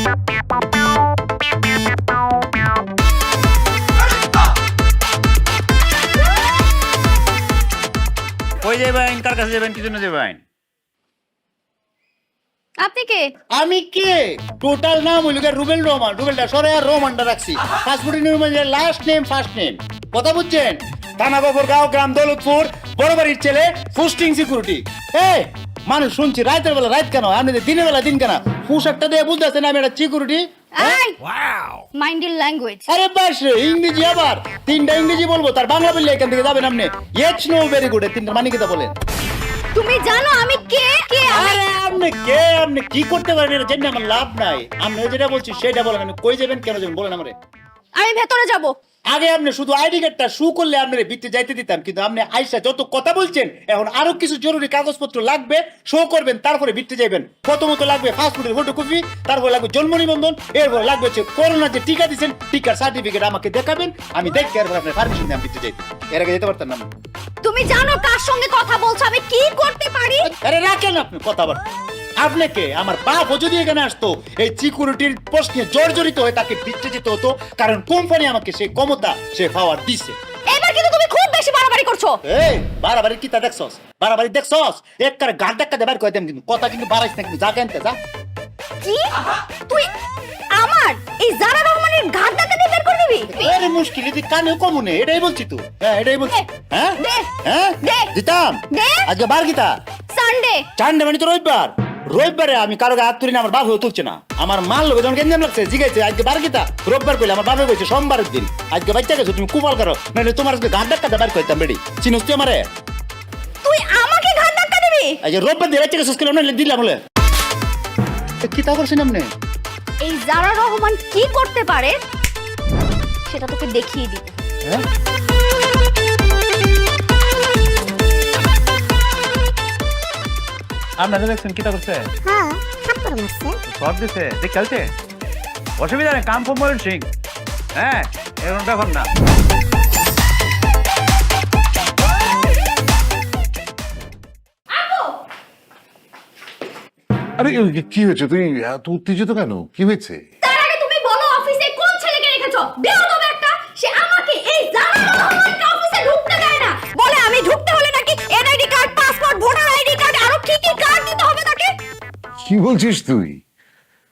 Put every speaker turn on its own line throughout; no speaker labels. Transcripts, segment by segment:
কই যাবেন, কার কাছে যাবেন, কি জন্য যাবেন?
আপনি কে?
আমি কে? টোটাল নাম হইল রুবেল রহমান। রুবেলটা সরে আর রহমানটা রাখছি। পাসপোর্টের নিয়মে লাস্ট নেম ফার্স্ট নেম। কথা বুঝছেন? থানা গোবরগাঁও, গ্রাম দৌলতপুর, বড় বাড়ির ছেলে, পোস্টিং সিকিউরিটি। এই মানুষ শুনছি রাতের বেলা রাত কেন, আপনি দিনের বেলা দিন কেন? পোশাকটা দিয়ে বুঝতেছেন আমি একটা সিকিউরিটি।
Mind your language.
আরে বাস রে, ইংরেজি আবার তিনটা ইংরেজি বলবো, তার বাংলা বললে এখান থেকে যাবেন আপনি। ইয়েস নো ভেরি গুড, তিনটা মানে কি তা বলেন?
তুমি জানো আমি কে? কে আমি?
আরে আপনি কে, আপনি কি করতে পারেন এটা জেনে আমার লাভ নাই। আপনি যেটা বলছি সেটা বলেন, আমি কই যাবেন, কেন যাবেন বলেন আমারে।
আমি ভেতরে যাব।
আগে আপনি শুধু আইডি কার্ডটা শু করলে আপনার ভিতরে যাইতে দিতাম, কিন্তু আপনি আইসা যত কথা বলছেন এখন আরো কিছু জরুরি কাগজপত্র লাগবে, শো করবেন, তারপরে ভিতরে যাবেন। প্রথমত লাগবে পাসপোর্টের ফটোকপি, তারপরে লাগবে জন্ম নিবন্ধন, এরপর লাগবে হচ্ছে করোনার যে টিকা দিচ্ছেন টিকার সার্টিফিকেট আমাকে দেখাবেন, আমি দেখে এরপর আপনার পারমিশন দিয়ে আমি ভিতরে যাইতে। এর আগে যেতে পারতাম না।
তুমি জানো কার সঙ্গে কথা বলছো, আমি কি করতে পারি?
আরে রাখেন আপনি কথা বলেন। আপনাকে আমার বাপও যদি এখানে আসতো এই সিকিউরিটির প্রশ্নে জর্জরিত হয়ে তাকে ভিতরে যেতে হতো, কারণ কোম্পানি আমাকে সেই ক্ষমতা সে পাওয়ার দিচ্ছে।
এবার কিন্তু তুমি খুব বেশি বাড়াবাড়ি করছো।
এই বাড়াবাড়ি কি তা দেখছস? বাড়াবাড়ি দেখছস? একবারে গাড় ধাক্কা দেবার কইতাম, কিন্তু কথা কিন্তু বাড়াইছ না, কিন্তু যা কেনতে যা।
কি তুই আমার এই জারা রহমানের ঘাট ধাক্কা দিয়ে বের করে দিবি?
আরে মুশকিল, এদি কানে কমনে, এটাই বলছি তো। হ্যাঁ এটাই বলছি। হ্যাঁ
দে
হ্যাঁ
দে
দিতাম।
দে।
আজকে বার গীতা
সানডে।
চান্ডে মানে তো রবিবার। রবিবারে আমি কারো হাত তুলি না, আমার বাপ হয়ে তুলছে না। আমার মাল লোক যখন কেন্দ্র লাগছে জিগাইছে আজকে বার গীতা, রবিবার কইলে আমার বাপে কইছে সোমবারের দিন। আজকে বাচ্চা গেছো তুমি কুপাল করো, নাহলে তোমার আজকে ঘাট ধাক্কা দেবার কইতাম বেড়ি। চিনোস তুই আমারে?
তুই আমাকে ঘাট ধাক্কা দিবি?
আজকে রবিবার দিয়ে বাচ্চা গেছো কেন, নাহলে দিলাম বলে। কি তা করছেন আপনি?
এই জারা রহমান কি করতে পারে সেটা তোকে দেখিয়ে দিই।
হ্যাঁ
আপনারা দেখছেন কিতা করছে?
হ্যাঁ থাপ্পড় মারছে।
সব দিছে, দেখ খেলছে, অসুবিধা নেই, কাম ফর ময়ূর সিং। হ্যাঁ এরকম ব্যাপার না।
আরে কি হয়েছে, তুই এত উত্তেজিত কেন? কি হয়েছে?
তার আগে তুমি বলো অফিসে কোন ছেলেকে রেখেছো? বেয়াদব একটা, সে আমাকে এই জারা রহমানকে অফিসে ঢুকতে দেয় না। বলে আমি ঢুকতে হলে নাকি NID card, passport, voter ID card আরো কি কি কার্ড দিতে হবে তাকে।
কি বলছিস তুই?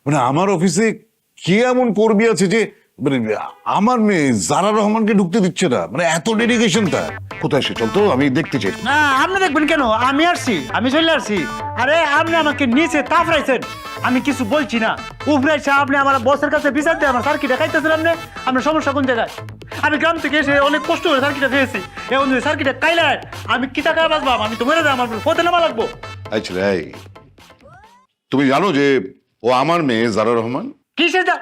মানে আমার অফিসে কে এমন কর্মী আছে যে মানে আমার মেয়ে জারা রহমানকে ঢুকতে দিচ্ছে না? মানে এত ডেডিকেশন তার? কোথায় সে? চল তো, আমি দেখতে চাই।
না আপনি দেখবেন কেন, আমি আসছি, আমি চলে আসছি। আরে আপনি আমাকে নিচে তাফরাইছেন, আমি কিছু বলছি না। উপরে এসে আপনি আমার বসের কাছে বিচার দিয়ে আমার সার্কিটে খাইতেছেন। আপনার সমস্যা কোন জায়গায়? আমি গ্রাম থেকে এসে অনেক কষ্ট করে সার্কিটে খেয়েছি, এখন যদি সার্কিটে খাইলাই আমি কি টাকা বাঁচবাম? আমি তো মরে যাই, আমার পথে নামা লাগবো।
আচ্ছা এই তুমি জানো যে ও আমার মেয়ে জারা রহমান?
কিসের যা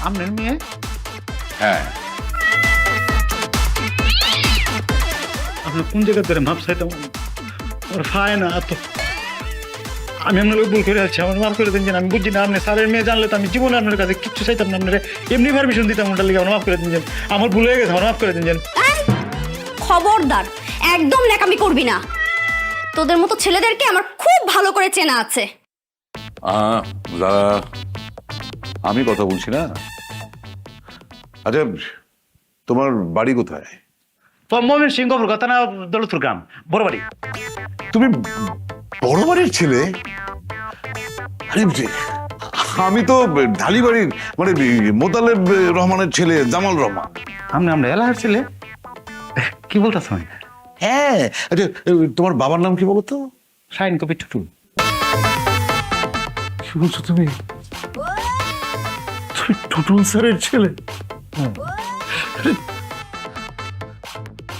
আপনার মেয়ে?
হ্যাঁ।
আপনি কোন জায়গা ধরে মাপ চাইতাম? আমার ভাই না তো, আমি আপনার ভুল করে আছি, আমার মাফ করে দিন। আমি বুঝছি না, আপনি স্যারের মেয়ে জানলে তো আমি জীবনে আপনার কাছে কিচ্ছু চাইতাম না। আপনার এমনি পারমিশন দিতাম, ওটার লিগে আমার মাফ করে দিন। আমার ভুল হয়ে গেছে, আমার মাফ করে দিন।
খবরদার একদম ন্যাকামি করবি না। তোদের মতো ছেলেদেরকে আমার খুব ভালো করে চেনা আছে।
জারা, আমি কথা বলছি না। আচ্ছা তোমার বাড়ি কোথায়?
মমিন সিং, কথা না দৌলতপুর গ্রাম, বড় বাড়ি।
তুমি বড় বাড়ির ছেলে? আরে আমি তো ঢালি বাড়ির মানে মোতালেব রহমানের ছেলে, জামাল রহমান।
আমরা এলাকার ছেলে? কি বলতেছেন?
হ্যাঁ। আচ্ছা তোমার বাবার নাম কি বলো তো?
শাইন কবি টুটুল।
কি বলছো তুমি? তুমি টুটুল স্যারের ছেলে?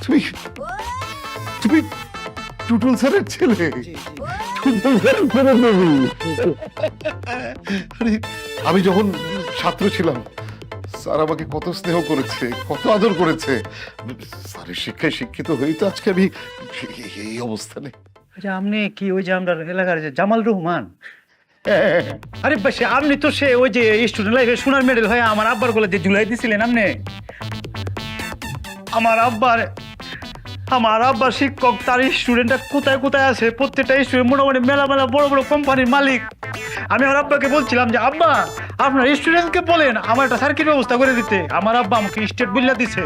তুমি তুমি টুটুল স্যারের ছেলে? টুটুল স্যারের ছেলে তুমি? আরে আমি যখন ছাত্র ছিলাম স্যার আমাকে কত স্নেহ করেছে, কত আদর করেছে। স্যারের শিক্ষায় শিক্ষিত হয়ে তো আজকে আমি এই অবস্থানে।
আচ্ছা আপনি কি ওই যে আমরা এলাকার যে জামাল রহমান? আরে সে আপনি তো সে ওই যে স্টুডেন্ট লাইফে সোনার মেডেল হয়ে আমার আব্বার গলায় যে ঝুলাই দিছিলেন আপনি। আমার আব্বার
আমার আব্বা শিক্ষক, তার স্টুডেন্টরা কোথায় কোথায় আছে, প্রত্যেকটা স্টুডেন্ট মোটামুটি মেলা মেলা বড় বড় কোম্পানির মালিক। আমি আমার আব্বাকে বলছিলাম যে আব্বা আপনার স্টুডেন্টকে বলেন আমার একটা সার্কিট ব্যবস্থা করে দিতে। আমার আব্বা আমাকে স্টেট বিল্লা দিছে।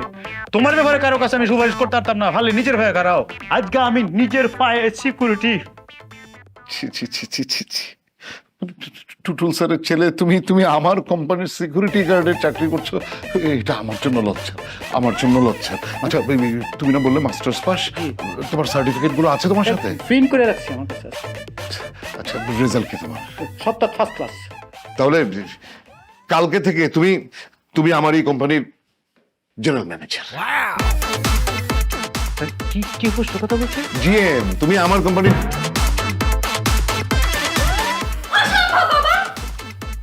তোমার ব্যাপারে কারো কাছে আমি সুপারিশ করতে পারতাম না, ভালো নিজের ভাই কারাও। আজকে আমি নিজের পায়ে সিকিউরিটি।
ছি ছি ছি ছি ছি ছি। টুটুল স্যারের ছেলে, তুমি আমার কোম্পানির সিকিউরিটি গার্ডের চাকরি করছো, এটা আমার জন্য লজ্জা, আমার জন্য লজ্জা। আচ্ছা তুমি না বললে মাস্টার্স পাস, তোমার সার্টিফিকেট গুলো আছে তোমার সাথে?
প্রিন্ট করে রাখছি আমার কাছে।
আচ্ছা রেজাল্ট কি তোমার?
সবটা ফার্স্ট ক্লাস।
তাহলে কালকে থেকে তুমি আমার এই কোম্পানির জেনারেল ম্যানেজার।
কি কি পোস্টের কথা বলছে?
জিএম, তুমি আমার কোম্পানির।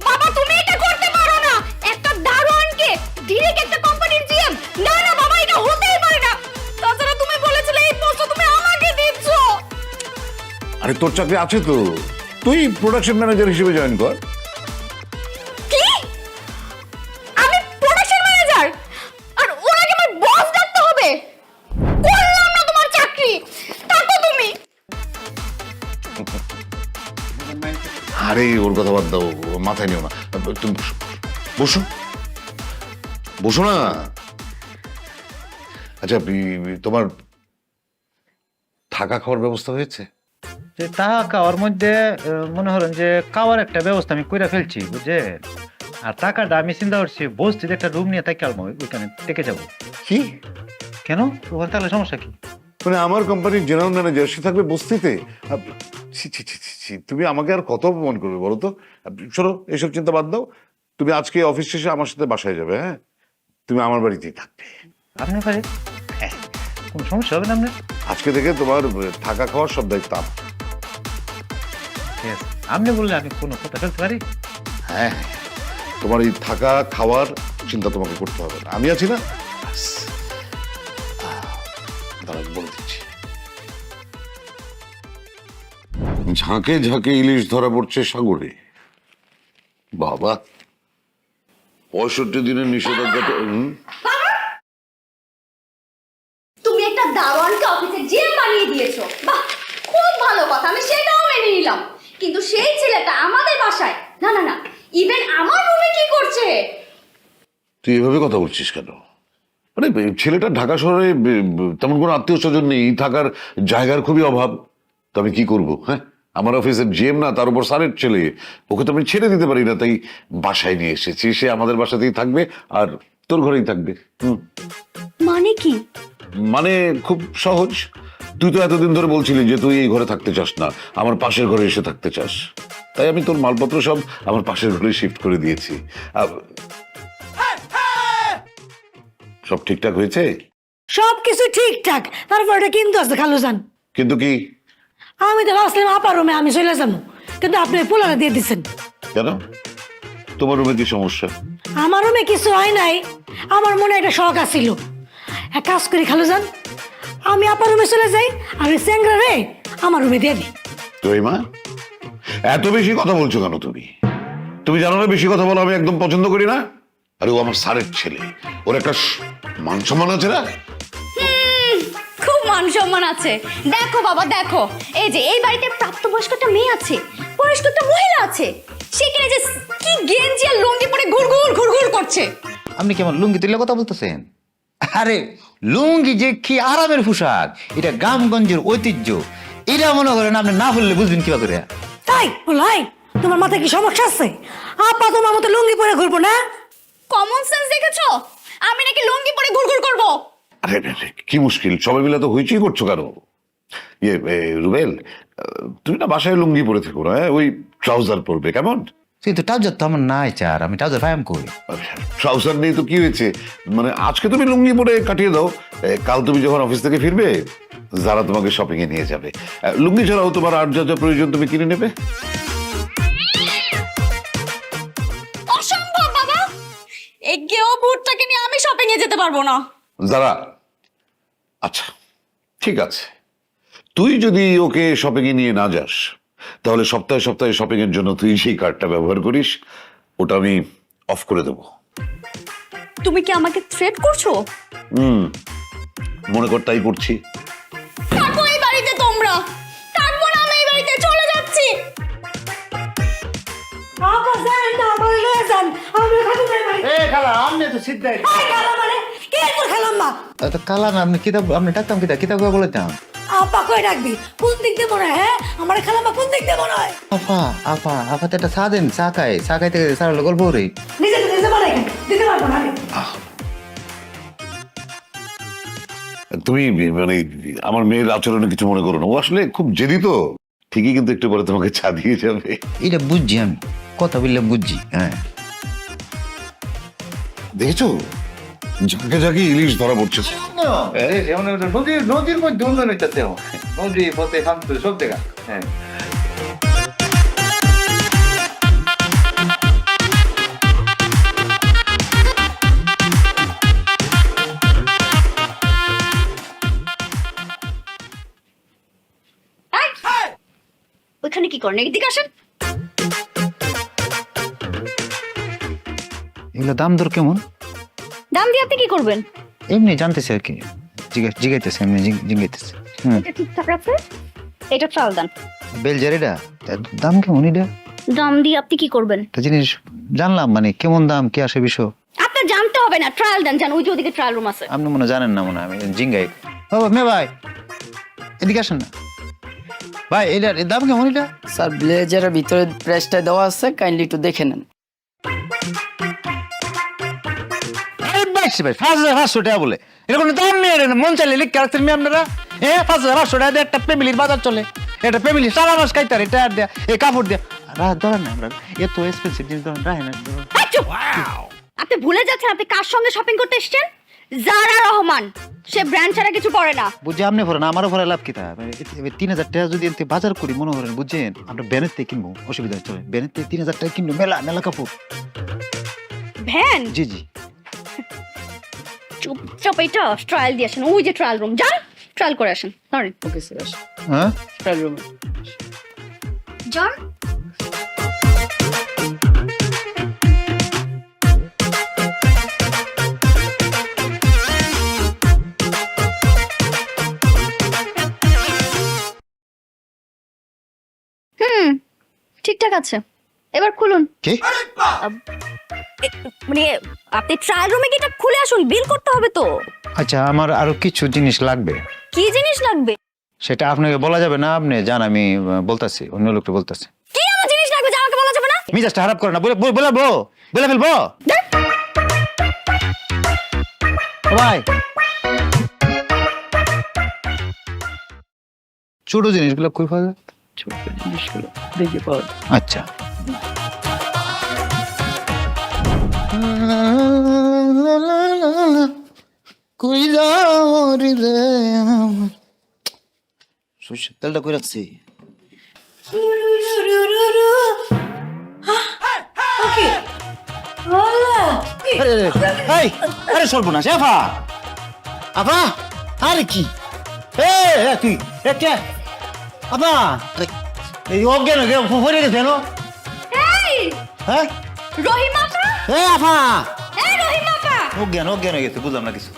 বাবা তুমি এটা করতে পারো না। একটা দারোয়ানকে ডিরেক্ট একটা কোম্পানির জিএম? না না বাবা, এটা হতেই পারে না। তাছাড়া তুমি বলেছিলে এই পোস্ট তুমি আমাকে দিচ্ছ।
আরে তোর চাকরি আছে তো, তুই প্রোডাকশন ম্যানেজার হিসেবে জয়েন কর।
কি? আমি প্রোডাকশন ম্যানেজার? আর ওনাকে আমার বস ডাকতে হবে? করলাম না তোমার চাকরি, থাকো তুমি।
আরে ওর কথা বাদ দাও, মাথায় নিও না। তুমি বসো, বসো বসো না। আচ্ছা তোমার থাকা খাওয়ার ব্যবস্থা হয়েছে?
যে টাকা খাওয়ার মধ্যে মনে হলেন যে খাওয়ার একটা ব্যবস্থা আমি করে ফেলছি, বুঝে। আর টাকাটা আমি চিন্তা করছি বস্তিতে একটা রুম নিয়ে তাকে আলবো, ওইখানে থেকে যাবো।
কি?
কেন? ওখানে থাকলে সমস্যা কি?
মানে আমার কোম্পানির জেনারেল ম্যানেজার, সে থাকবে বস্তিতে? ছি ছি ছি ছি ছি, তুমি আমাকে আর কত অপমান করবে বলো তো? শোনো, এসব চিন্তা বাদ দাও। তুমি আজকে অফিস শেষে আমার সাথে বাসায় যাবে। হ্যাঁ, তুমি আমার বাড়িতেই থাকবে।
আপনার পারে কোনো সমস্যা হবে না আপনার?
আজকে থেকে তোমার থাকা খাওয়ার সব দায়িত্ব আমার।
ঠিক আছে, আপনি বললে আমি কোনো কথা ফেলতে পারি?
হ্যাঁ, তোমার এই থাকা খাওয়ার চিন্তা তোমাকে করতে হবে না, আমি আছি না। ব্যাস। দাঁড়া, বলে দিচ্ছি। ঝাঁকে ঝাঁকে ইলিশ ধরা পড়ছে সাগরে। বাবা, 65 দিনের নিষেধাজ্ঞা তো।
তুমি একটা দারোয়ানকে অফিসে জিএম বানিয়ে দিয়েছো, বাহ খুব ভালো কথা, আমি সেটাও মেনে নিলাম। কিন্তু সেই ছেলেটা আমাদের বাসায়, না না না, ইভেন আমার রুমে কি করছে?
তুই এভাবে কথা বলছিস কেন? মানে ছেলেটা ঢাকা শহরে তেমন কোনো আত্মীয় স্বজন নেই, থাকার জায়গার খুবই অভাব। তো আমি কি করবো? হ্যাঁ, আমার অফিসের জিএম না, তার উপর স্যারের ছেলে, ওকে তো আমি ছেড়ে দিতে পারি না। তাই বাসায় নিয়ে এসেছি, সে আমাদের বাসাতেই থাকবে আর তোর ঘরেই থাকবে।
মানে কি?
মানে খুব সহজ। তুই তো এতদিন ধরে বলছিলি যে তুই এই ঘরে থাকতে চাস না, আমার পাশের ঘরে এসে থাকতে চাস। তাই আমি তোর মালপত্র সব আমার পাশের ঘরে শিফট করে দিয়েছি। সব ঠিকঠাক হয়েছে?
সবকিছু ঠিকঠাক, তারপর এটা কিন্তু আছে খালুজান।
কিন্তু কি?
আমি তো ভাবছিলাম আপার রুমে আমি চলে যাবো, কিন্তু আপনি পোলারে দিয়ে দিচ্ছেন।
কেন? তোমার রুমে কি সমস্যা?
আমার রুমে কিছু হয় নাই, আমার মনে একটা শখ আছিল। এক কাজ করি খালুজান, আমি আপার রুমে চলে যাই, আর ওই চ্যাংরা রে আমার রুমে দিয়ে দিই।
তুই মা এত বেশি কথা বলছো কেন? তুমি জানো না বেশি কথা বলো আমি একদম পছন্দ করি না। আরে ও আমার স্যারের ছেলে, ওর একটা মান সম্মান আছে না?
খুব মান সম্মান আছে। দেখো বাবা দেখো, এই যে এই বাড়িতে প্রাপ্তবয়স্ক একটা মেয়ে আছে, বয়স্ক একটা মহিলা আছে, সেখানে যে কি গেঞ্জি আর লুঙ্গি পরে ঘুরঘুর ঘুরঘুর করছে।
আপনি কেমন লুঙ্গি তুলে কথা বলতেছেন? আরে লুঙ্গি যে কি আরামের পোশাক, এটা গ্রামগঞ্জের ঐতিহ্য। এটা মনে করেন আপনি না বললে বুঝবেন কিবা করে।
তাই বলাই, তোমার মাথায় কি সমস্যা আছে? আপা তোমার মতো লুঙ্গি পরে ঘুরবো না?
কমন সেন্স দেখেছো? আমি নাকি লুঙ্গি পরে ঘুরঘুর করব?
আরে কি মুশকিল, সবাই মিলে তো হইচই করছো কেন? রুবেল, তুমি না বাসায় লুঙ্গি পরে থেকো না, ওই ট্রাউজার পরবে কেমন?
কিন্তু ট্রাউজার তো আমার নাই চার, আমি ট্রাউজার ফায়াম করি।
ট্রাউজার নেই তো কি হয়েছে? মানে আজকে তুমি লুঙ্গি পরে কাটিয়ে দাও, কাল তুমি যখন অফিস থেকে ফিরবে যারা তোমাকে শপিং এ নিয়ে যাবে, লুঙ্গি ছাড়াও তোমার আর যা যা প্রয়োজন তুমি কিনে নেবে।
অসম্ভব বাবা, এই গেও বুটটাকে নিয়ে আমি শপিং এ যেতে পারবো না।
যারা, আচ্ছা ঠিক আছে, তুই যদি ওকে শপিং এ নিয়ে না যাস তাহলে সপ্তাহে সপ্তাহে শপিং এর জন্য তুই সেই কার্ডটা ব্যবহার করিস, ওটা আমি অফ করে দেবো।
তুমি কি আমাকে থ্রেট করছো?
মনে কর তাই করছি।
থাকো এই বাড়িতে তোমরা, থাকবো না আমি এই বাড়িতে, চলে যাচ্ছি।
আপা যান না, আমার লয়ে যান, আমি খাবো না ভাই।
এ খালা আমনে তো সিদ্ধাই
আই খালা মানে কে তোর খালাম মা?
তো কালা না আপনি কিতাব আপনি ডাকতাম কিতাব বলেতাম।
আপা কই ডাকবি? কোন দিক দিয়ে মনে হয়? হ্যাঁ আমার খালাম্মা কোন দিক দিয়ে মনে হয়?
আপা তো একটা চা দেন, চা খাইতে চার হলো গল্প রে।
নিজে বানাই দিতে পারবো না আমি।
তুমি মানে আমার মেয়ের আচরণে কিছু মনে করো না, ও আসলে খুব জেদি তো, ঠিকই কিন্তু একটু পরে তোমাকে চা দিয়ে যাবে।
এটা বুঝছি আমি, কথা বললে বুঝছি। হ্যাঁ
দেখেছো ঝাঁকে ঝাঁকে ইলিশ ধরা পড়ছে।
নদীর মধ্যে উন্নয়ন হইতেছে, নদী পথে সব দেখা। হ্যাঁ
ওইখানে কি করেন, এদিকে আসেন।
এগুলো দাম দর কেমন?
দাম দিয়ে আপনি কি করবেন?
এমনি জানতেছে আর কি, জিগাইতেছে এমনি জিগাইতেছে।
এটা ঠিকঠাক আছে, এটা চাল দেন।
বেলজার এটা দাম কেমন? এটা
দাম দিয়ে আপনি কি করবেন?
একটা জিনিস জানলাম, মানে কেমন দাম কি আসে বিষয়
আপনার জানতে হবে না, ট্রায়াল দেন, জান ওই যে ওদিকে ট্রায়াল রুম আছে।
আপনি মনে হয় জানেন না, মনে হয় আমি জিঙ্গাই। ও মে ভাই এদিকে আসেন না ভাই, এটার দাম কেমন? এটা
স্যার ব্লেজারের ভিতরে প্রাইসটা দেওয়া আছে, কাইন্ডলি একটু দেখে নেন।
5,500 টাকা বলে, এটা কোনো দাম নেই। এটা মন চাইলে লিখে রাখছেন মেয়ে আপনারা। 5,500 টাকা দিয়ে একটা ফ্যামিলির বাজার চলে, এটা ফ্যামিলি সারা মাস খাইতে আর এটা দেয়া এই কাপড় দেয়া ধরেন না আমরা এত এক্সপেন্সিভ জিনিস ধরেন রাখেন না।
আপনি ভুলে যাচ্ছেন আপনি কার সঙ্গে শপিং করতে এসেছেন? জারা রহমান, সে ব্র্যান্ড ছাড়া কিছু পরে না।
বুঝছি আপনি পড়েন, আমারও পরে লাভ কি তা? 3,000 টাকা যদি এতে বাজার করি মনে করেন, বুঝছেন আমরা ব্যানের থেকে কিনবো, অসুবিধা চলে ব্যানের থেকে 3,000 টাকা কিনবো, মেলা মেলা কাপড়।
ভ্যান
জি জি
চুপচাপ এটা ট্রায়াল দিয়ে আসেন, ওই যে ট্রায়াল রুম, যান ট্রায়াল করে আসেন। সরি
ওকে স্যার,
হ্যাঁ
ট্রায়াল রুমে।
যান। ঠিকঠাক আছে, এবার খুলুন।
কি
মানে আপনি ট্রায়াল রুমে গিয়ে এটা খুলে আসুন, বিল করতে হবে তো।
আচ্ছা আমার আরো কিছু জিনিস লাগবে,
কি জিনিস লাগবে?
সেটা আপনাকে বলা যাবে না, আপনি জান আমি বলতাছি, অন্য লোককে বলতাছি।
কি আমার জিনিস লাগবে যা আমাকে বলা যাবে না?
মিজাজটা খারাপ করে না, বলে ফেলবো। ও ভাই ছোট জিনিসগুলো কই পাওয়া যায়?
ছোট জিনিসগুলো দেখে পাওয়া যায়।
আচ্ছা কই যাও রে সরষের তেলটা কই রাখছি?
ওকে
আরে সর্বনাশ, আফা আফা, আরে কি কি আপা এই অজ্ঞান পড়ে গেছে না?
এই
হ্যাঁ
রহিমা আপা,
আফা
এই রহিমা আপা,
অজ্ঞান হয়ে গেছে, বুঝলাম না কিছু।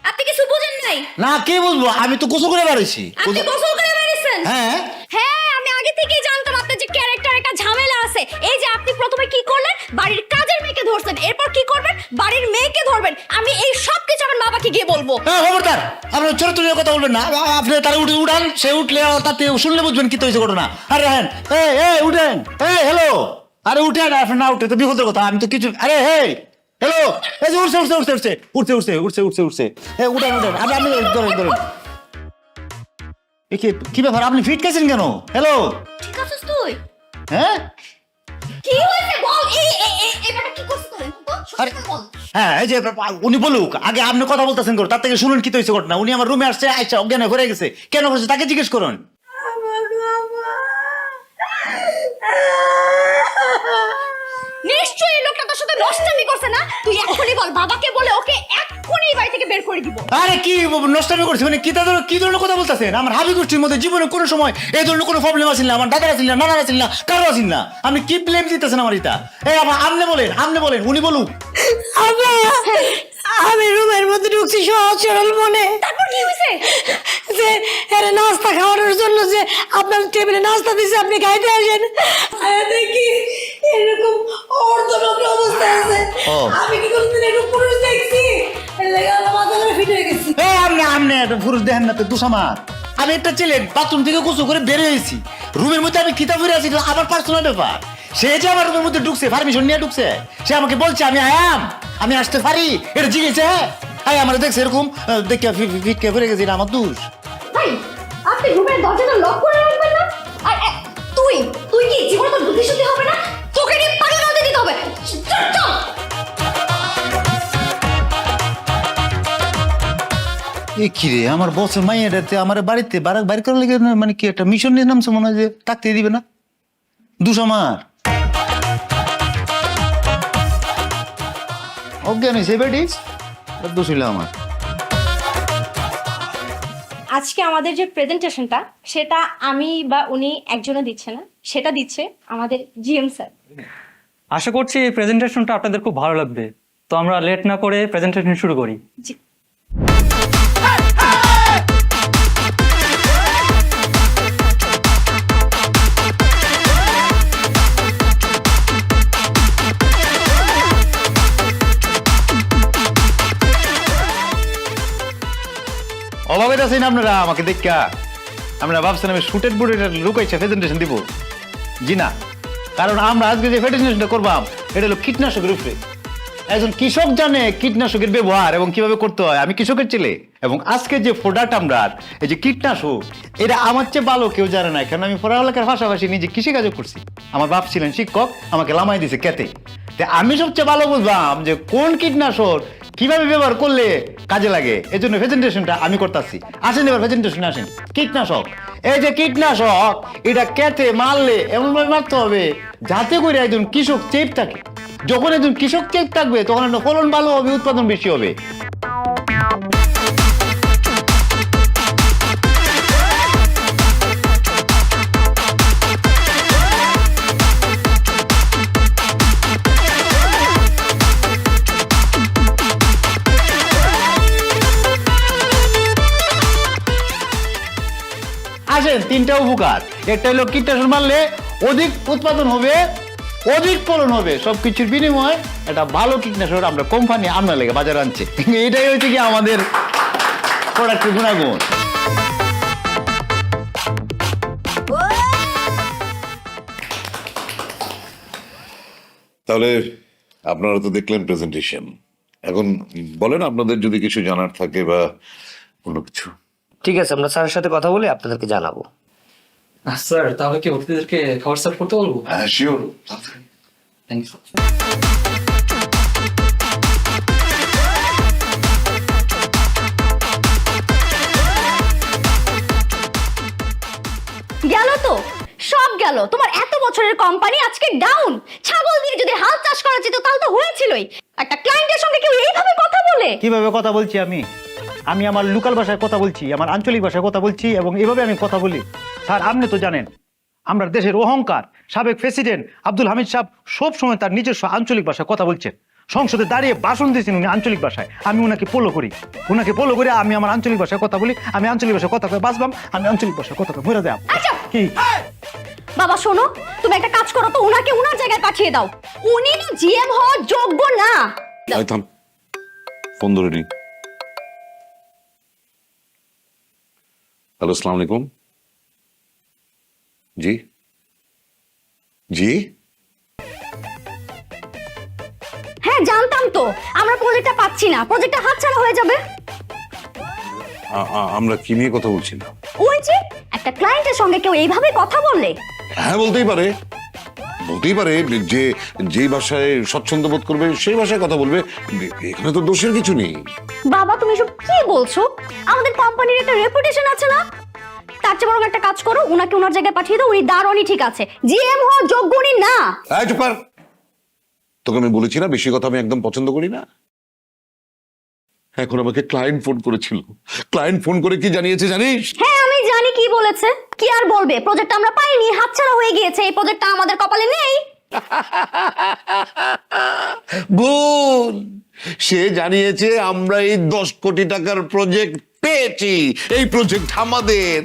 আপনি কিছু বুঝেন নাই?
না কি বুঝবো, আমি তো গোসল করে বাড়াইছি।
আপনি গোসল করে বেরিয়েছেন?
হ্যাঁ
হ্যাঁ, আমি আগে থেকেই জানতাম আপনার যে ক্যারেক্টার একটা ঝামেলা আছে। এই যে আপনি প্রথমে কি করলেন, বাড়ির কাজের মেয়েকে ধরছেন, এরপর কি করবেন, বাড়ির মেয়েকে ধরবেন। আমি এই সব কিছু আমার বাবাকে গিয়ে বলবো।
খবরদার, আপনার ছোট কথা বলবেন না। আপনি তারা উঠান, সে উঠলে তাতে শুনলে বুঝবেন কি হয়েছে ঘটনা। আরে হ্যাঁ উঠেন, হ্যালো, আরে উঠেন, আপনি না উঠে তো বিপদের কথা। আমি তো কিছু, আরে হ্যালো, এই যে উঠছে উঠেন আপনি ধরেন। কি ব্যাপার, আপনি ফিট খাইছেন কেন? হ্যালো,
ঠিক আছিস তুই?
হ্যাঁ
কি হয়েছে বল, এবারে কি করছিস তুই?
আরে হ্যাঁ, এই যে উনি বলুক, আগে আপনি কথা বলতেছেন করো, তার থেকে শুনুন কি হয়েছে ঘটনা। উনি আমার রুমে আসছে, আচ্ছা অজ্ঞান হয়ে গেছে, কেন করছে তাকে জিজ্ঞেস করুন।
নিশ্চয়ই লোকটা তোর সাথে নষ্টামি করছে না? তুই এক্ষুনি বল, বাবাকে বলে ওকে এক্ষুনি এই বাড়ি থেকে বের করে দিব।
আরে কি নষ্টামি করছে, মানে কি ধরনের কথা বলতেছেন? আমার হাবি গোষ্ঠীর মধ্যে জীবনে কোনো সময় এই ধরনের কোনো প্রবলেম আসেন না, আমার দাদার আসেন না, নানার আসেন না, কারো আসেন না। আপনি কি ব্লেম দিতেছেন আমার এটা? এই আপনি বলেন, উনি বলুক।
আমি রুমের মধ্যে ঢুকছি সহজ সরল মনে।
তারপর কি হয়েছে?
যে এর নাস্তা খাওয়ানোর জন্য যে আপনার টেবিলে নাস্তা দিছে, আপনি খাইতে আসেন। দেখি এরকম অর্ধনগ্ন অবস্থা আছে।
ও।
আমি কি কোনোদিন এরকম পুরুষ দেখছি? এর লাগে আমার মাথা ধরে ফিট হয়ে গেছি।
আমনে একটা পুরুষ দেখেন না তো দুসামার। আমি একটা ছেলে বাথরুম থেকে গোসল করে বের হয়েছি, রুমের মধ্যে আমি খিতা ফিরে আছি, এটা আমার পার্সোনাল ব্যাপার। সে যে আমার রুমের মধ্যে ঢুকছে, পারমিশন নিয়ে ঢুকছে, সে আমাকে বলছে আমি আয়াম, আমি আসতে পারি, এটা জিজ্ঞেসে। হ্যাঁ আমার দেখছে এরকম দেখে ফিটকে ফিরে গেছি, এটা আমার দোষ।
ভাই আপনি রুমের দরজাটা লক করে রাখবেন না? আর তুই তুই কি জীবনে তোর বুদ্ধি শুদ্ধি হবে না? তোকে নিয়ে পানি নদী দিতে হবে। চল চল।
এ কি রে, আমার বসের মাইয়াটাতে আমার বাড়িতে বাইর করার লেগে মানে কি একটা মিশন নিয়ে নামছে মনে হয়, যে থাকতে দিবে না। দোষ আমার। অজ্ঞান হয়েছে বেটি, দোষ হইল আমার।
আজকে আমাদের যে প্রেজেন্টেশনটা, সেটা আমি বা উনি একজনও দিচ্ছে না, সেটা দিচ্ছে আমাদের জিএম স্যার।
আশা করছি এই প্রেজেন্টেশনটা আপনাদের খুব ভালো লাগবে। তো আমরা লেট না করে প্রেজেন্টেশন শুরু করি।
জি।
অভাবে আছেন আপনারা আমাকে দেখা? আমরা ভাবছেন আমি শুটেড বুটেড লুকাইছে প্রেজেন্টেশন দিব? জি না, কারণ আমরা আজকে যে প্রেজেন্টেশনটা করবাম এটা হলো কীটনাশকের উপরে। একজন কৃষক জানে কীটনাশকের ব্যবহার এবং কিভাবে করতে হয়। আমি কৃষকের ছেলে, এবং আজকে যে প্রোডাক্ট আমরা, এই যে কীটনাশক, এটা আমার চেয়ে ভালো কেউ জানে না। কারণ আমি পড়ালেখার পাশাপাশি নিজে কৃষিকাজও করছি। আমার বাপ ছিলেন শিক্ষক, আমাকে লামাই দিছে খেতে। আমি সবচেয়ে ভালো বুঝলাম যে কোন কীটনাশক কিভাবে ব্যবহার করলে কাজে লাগে। এই জন্য প্রেজেন্টেশনটা আমি করতেছি। আসেন এবার প্রেজেন্টেশন আসেন। কীটনাশক, এই যে কীটনাশক, এটা খেতে মারলে এমনভাবে মারতে হবে যাতে করে একজন কৃষক চেপ থাকে। যখন একজন কৃষক চেপ থাকবে তখন একটা ফলন ভালো হবে, উৎপাদন বেশি হবে। আসেন, তিনটা উপকার। একটা হলো কীটনাশক মারলে অধিক উৎপাদন হবে, অধিক ফলন হবে। সবকিছুর বিনিময়ে একটা ভালো কীটনাশক আমরা কোম্পানি আমরা লেগে বাজারে আনছে। এটাই হচ্ছে কি আমাদের প্রোডাক্টের গুণাগুণ।
তাহলে আপনারা তো দেখলেন প্রেজেন্টেশন। এখন বলেন আপনাদের যদি কিছু জানার থাকে বা অন্য কিছু।
ঠিক আছে, আমরা স্যারের সাথে কথা বলে আপনাদেরকে জানাবো।
স্যার তাহলে কি অতিথিদেরকে খাবার সার্ভ করতে বলবো?
হ্যাঁ শিওর।
Thank you.
গেল তো, সব গেল। তোমার এত বছরের কোম্পানি আজকে ডাউন। ছাগল দিয়ে যদি হাল চাষ করা যেত তাহলে তো হয়েছিলই। একটা ক্লায়েন্টের সঙ্গে কেউ এইভাবে কথা বলে?
কিভাবে কথা বলছি আমি আমার লোকাল ভাষায় কথা বলছি, আমার আঞ্চলিক ভাষায় কথা বলছি, এবং এভাবে আমি কথা বলি। স্যার আপনি তো জানেন আমরা দেশের অহংকার সাবেক প্রেসিডেন্ট আব্দুল হামিদ সাহেব সব সময় তার নিজস্ব আঞ্চলিক ভাষায় কথা বলছেন। সংসদে দাঁড়িয়ে ভাষণ দিয়েছেন উনি আঞ্চলিক ভাষায়। আমি ওনাকে ফলো করি, আমি আমার আঞ্চলিক ভাষায় কথা বলি। আমি আঞ্চলিক ভাষায় কথা কয়ে বাঁচবাম, আমি আঞ্চলিক ভাষায় কথা কয়ে মরে দেব। কি
বাবা শোনো, তুমি একটা কাজ করো তো, উনাকে উনার জায়গায় পাঠিয়ে দাও। উনি তো জিএম হওয়ার যোগ্য না।
থাম, ফোন ধরে নি। হ্যালো, আসসালামু আলাইকুম। জি জি,
হ্যাঁ জানতাম তো, আমরা প্রজেক্টটা পাচ্ছি না, প্রজেক্টটা হাতছাড়া হয়ে যাবে।
আমরা কি নিয়ে কথা বলছি না?
ওই যে একটা ক্লায়েন্টের সঙ্গে কেউ এইভাবে কথা বললে?
হ্যাঁ বলতেই পারে যে যেই ভাষায় স্বচ্ছন্দ বোধ করবে সেই ভাষায় কথা বলবে। এখানে তো দোষের কিছু নেই।
বাবা তুমি সব কি বলছো? আমাদের কোম্পানির একটা রেপুটেশন আছে না? তার চেয়ে বরং একটা কাজ করো, উনাকে উনার জায়গায় পাঠিয়ে দাও। উনি দারুণই ঠিক আছে, জিএম হওয়ার যোগ্য উনি না।
এই চুপ কর। তোকে আমি বলেছি না বেশি কথা আমি একদম পছন্দ করি না। এখন আমাকে ক্লায়েন্ট ফোন করেছিল। ক্লায়েন্ট ফোন করে কি জানিয়েছে জানিস?
হ্যাঁ আমি জানি কি বলেছে। কি আর বলবে, প্রজেক্টটা আমরা পাইনি, হাতছাড়া হয়ে গিয়েছে। এই প্রজেক্টটা আমাদের কপালে নেই।
ভুল। সে জানিয়েছে আমরা এই 10 কোটি টাকার প্রজেক্ট পেয়েছি, এই প্রজেক্ট আমাদের।